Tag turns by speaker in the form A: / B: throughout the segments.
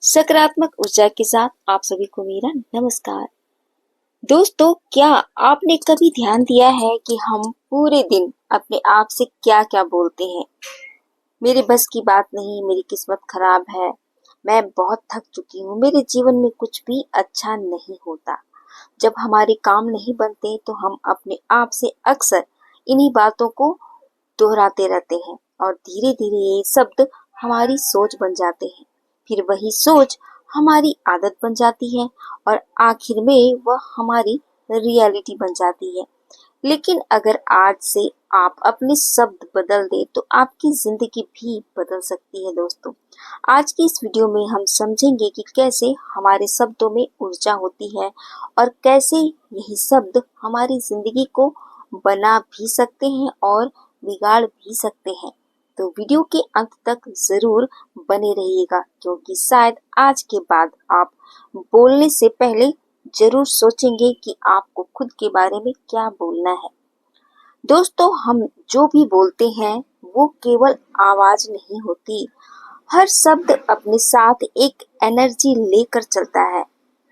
A: सकारात्मक ऊर्जा के साथ आप सभी को मेरा नमस्कार। दोस्तों, क्या आपने कभी ध्यान दिया है कि हम पूरे दिन अपने आप से क्या क्या बोलते हैं? मेरे बस की बात नहीं, मेरी किस्मत खराब है, मैं बहुत थक चुकी हूँ, मेरे जीवन में कुछ भी अच्छा नहीं होता। जब हमारे काम नहीं बनते तो हम अपने आप से अक्सर इन्हीं बातों को दोहराते रहते हैं और धीरे धीरे ये शब्द हमारी सोच बन जाते हैं। फिर वही सोच हमारी आदत बन जाती है और आखिर में वह हमारी रियलिटी बन जाती है। लेकिन अगर आज से आप अपने शब्द बदल दें तो आपकी जिंदगी भी बदल सकती है। दोस्तों, आज की इस वीडियो में हम समझेंगे कि कैसे हमारे शब्दों में ऊर्जा होती है और कैसे यही शब्द हमारी जिंदगी को बना भी सकते हैं और बिगाड़ भी सकते हैं। तो वीडियो के अंत तक जरूर बने रहिएगा, क्योंकि शायद आज के बाद आप बोलने से पहले जरूर सोचेंगे कि आपको खुद के बारे में क्या बोलना है। दोस्तों, हम जो भी बोलते हैं वो केवल आवाज नहीं होती। हर शब्द अपने साथ एक एनर्जी लेकर चलता है।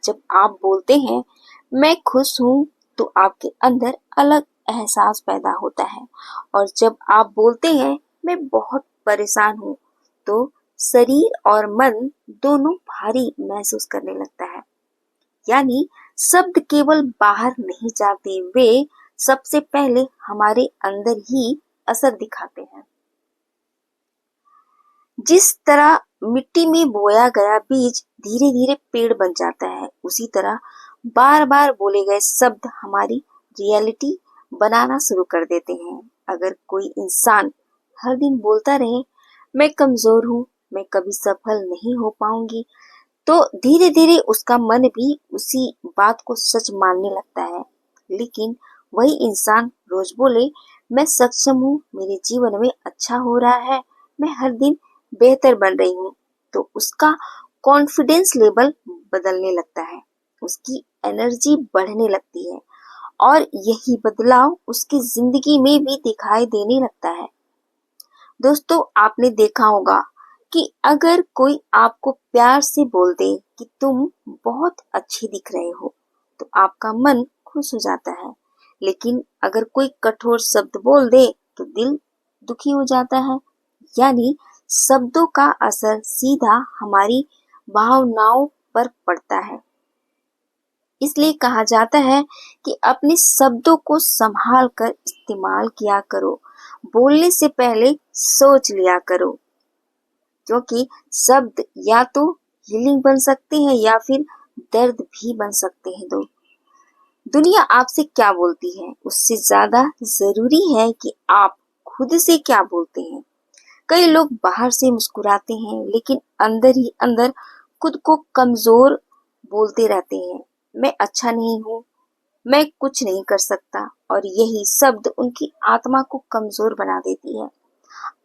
A: जब आप बोलते हैं मैं खुश हूँ तो आपके अंदर अलग एहसास पैदा होता है, और जब आप बोलते हैं मैं बहुत परेशान हूँ तो शरीर और मन दोनों भारी महसूस करने लगता है। यानी शब्द केवल बाहर नहीं जाते, वे सबसे पहले हमारे अंदर ही असर दिखाते हैं। जिस तरह मिट्टी में बोया गया बीज धीरे धीरे पेड़ बन जाता है, उसी तरह बार बार बोले गए शब्द हमारी रियलिटी बनाना शुरू कर देते हैं। अगर कोई इंसान हर दिन बोलता रहे मैं कमजोर हूँ, मैं कभी सफल नहीं हो पाऊंगी, तो धीरे धीरे उसका मन भी उसी बात को सच मानने लगता है। लेकिन वही इंसान रोज बोले मैं सक्षम हूँ, मेरे जीवन में अच्छा हो रहा है, मैं हर दिन बेहतर बन रही हूँ, तो उसका कॉन्फिडेंस लेवल बदलने लगता है, उसकी एनर्जी बढ़ने लगती है और यही बदलाव उसकी जिंदगी में भी दिखाई देने लगता है। दोस्तों, आपने देखा होगा कि अगर कोई आपको प्यार से बोल दे कि तुम बहुत अच्छी दिख रहे हो, तो आपका मन खुश हो जाता है। लेकिन अगर कोई कठोर शब्द बोल दे तो दिल दुखी हो जाता है। यानी शब्दों का असर सीधा हमारी भावनाओं पर पड़ता है। इसलिए कहा जाता है कि अपने शब्दों को संभाल कर इस्तेमाल किया करो, बोलने से पहले सोच लिया करो, क्योंकि शब्द या तो हीलिंग बन सकते हैं या फिर दर्द भी बन सकते हैं। दुनिया आपसे क्या बोलती है, उससे ज्यादा जरूरी है कि आप खुद से क्या बोलते हैं। कई लोग बाहर से मुस्कुराते हैं लेकिन अंदर ही अंदर खुद को कमजोर बोलते रहते हैं। मैं अच्छा नहीं हूँ, मैं कुछ नहीं कर सकता, और यही शब्द उनकी आत्मा को कमजोर बना देती है।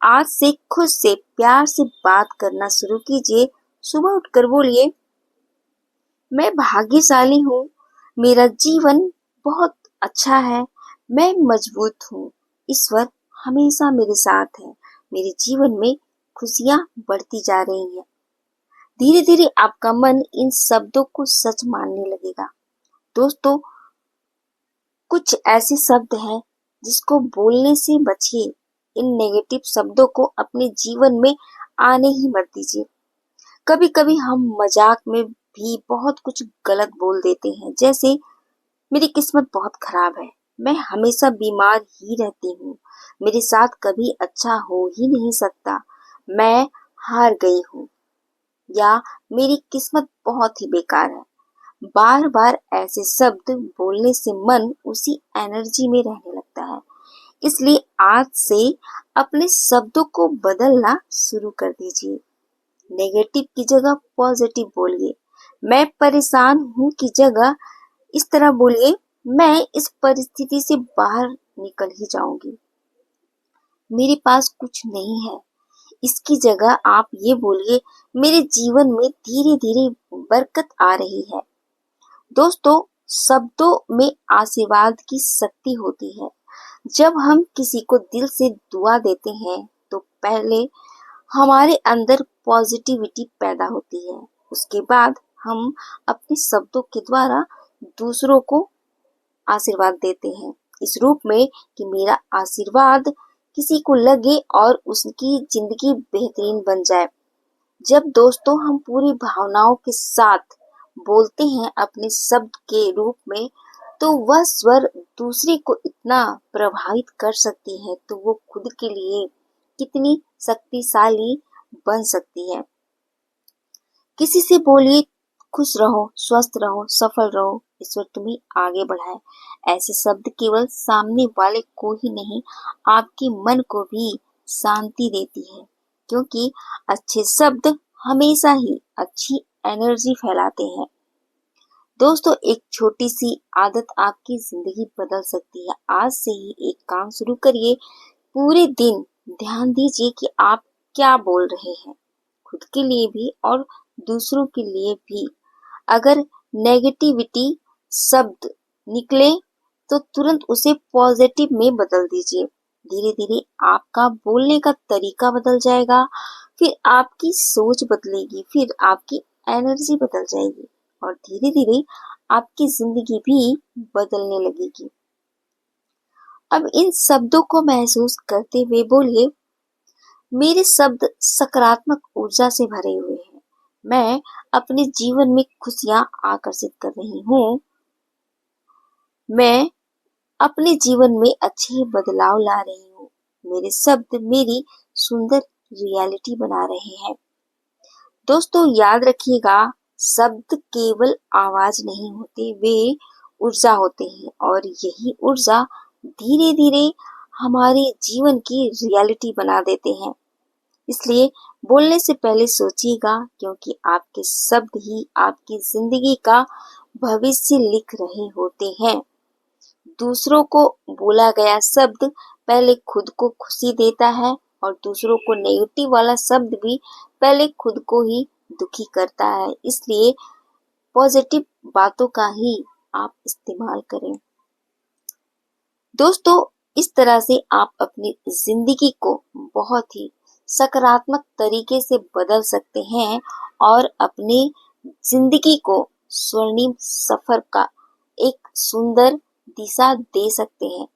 A: आज से खुद से प्यार से बात करना शुरू कीजिए। सुबह उठकर बोलिए मैं भाग्यशाली हूँ, मेरा जीवन बहुत अच्छा है, मैं मजबूत हूँ, ईश्वर हमेशा मेरे साथ है, मेरे जीवन में खुशियाँ बढ़ती जा रही हैं। धीरे धीरे आपका मन इन शब्दों को सच मानने लगेगा। दोस्तों, कुछ ऐसे शब्द हैं जिसको बोलने से बचिए। इन नेगेटिव शब्दों को अपने जीवन में आने ही मत दीजिए। कभी कभी हम मजाक में भी बहुत कुछ गलत बोल देते हैं, जैसे मेरी किस्मत बहुत खराब है, मैं हमेशा बीमार ही रहती हूँ, मेरे साथ कभी अच्छा हो ही नहीं सकता, मैं हार गई हूँ, या मेरी किस्मत बहुत ही बेकार है। बार बार ऐसे शब्द बोलने से मन उसी एनर्जी में रहने लगता है। इसलिए आज से अपने शब्दों को बदलना शुरू कर दीजिए। नेगेटिव की जगह पॉजिटिव बोलिए। मैं परेशान हूँ की जगह इस तरह बोलिए मैं इस परिस्थिति से बाहर निकल ही जाऊंगी, मेरे पास कुछ नहीं है। इसकी जगह आप ये बोलिए मेरे जीवन में धीरे धीरे बरकत आ रही है। दोस्तों, शब्दों में आशीर्वाद की शक्ति होती है। जब हम किसी को दिल से दुआ देते हैं तो पहले हमारे अंदर पॉजिटिविटी पैदा होती है। उसके बाद हम अपने शब्दों के द्वारा दूसरों को आशीर्वाद देते हैं, इस रूप में कि मेरा आशीर्वाद किसी को लगे और उसकी जिंदगी बेहतरीन बन जाए। जब दोस्तों हम पूरी भावनाओं के साथ बोलते हैं अपने शब्द के रूप में, तो वह स्वर दूसरे को इतना प्रभावित कर सकती है, तो वो खुद के लिए कितनी शक्तिशाली बन सकती है। किसी से बोलिए खुश रहो, स्वस्थ रहो, सफल रहो, ईश्वर तुम्हें आगे बढ़ाए। ऐसे शब्द केवल सामने वाले को ही नहीं, आपके मन को भी शांति देती है, क्योंकि अच्छे शब्द हमेशा ही अच्छी एनर्जी फैलाते हैं। दोस्तों, एक छोटी सी आदत आपकी जिंदगी बदल सकती है। आज से ही एक काम शुरू करिए। पूरे दिन ध्यान दीजिए कि आप क्या बोल रहे हैं, खुद के लिए भी और दूसरों के लिए भी। अगर नेगेटिविटी शब्द निकले तो तुरंत उसे पॉजिटिव में बदल दीजिए। धीरे धीरे आपका बोलने का तरीका बदल जाएगा, फिर आपकी सोच बदलेगी, फिर आपकी एनर्जी बदल जाएगी और धीरे धीरे आपकी जिंदगी भी बदलने लगेगी। अब इन शब्दों को महसूस करते हुए बोलिए, मेरे शब्द सकारात्मक ऊर्जा से भरे हुए हैं। मैं अपने जीवन में खुशियां आकर्षित कर रही हूँ। मैं अपने जीवन में अच्छे बदलाव ला रही हूँ। मेरे शब्द मेरी सुंदर रियलिटी बना रहे हैं। दोस्तों, याद रखिएगा, शब्द केवल आवाज नहीं होते, वे ऊर्जा होते हैं और यही ऊर्जा धीरे धीरे हमारे जीवन की रियलिटी बना देते हैं। इसलिए बोलने से पहले सोचिएगा, क्योंकि आपके शब्द ही आपकी जिंदगी का भविष्य लिख रहे होते हैं। दूसरों को बोला गया शब्द पहले खुद को खुशी देता है और दूसरों को नेगेटिव वाला शब्द भी पहले खुद को ही दुखी करता है। इसलिए पॉजिटिव बातों का ही आप इस्तेमाल करें। दोस्तों, इस तरह से आप अपनी जिंदगी को बहुत ही सकारात्मक तरीके से बदल सकते हैं और अपने जिंदगी को स्वर्णिम सफर का एक सुंदर दिशा दे सकते हैं।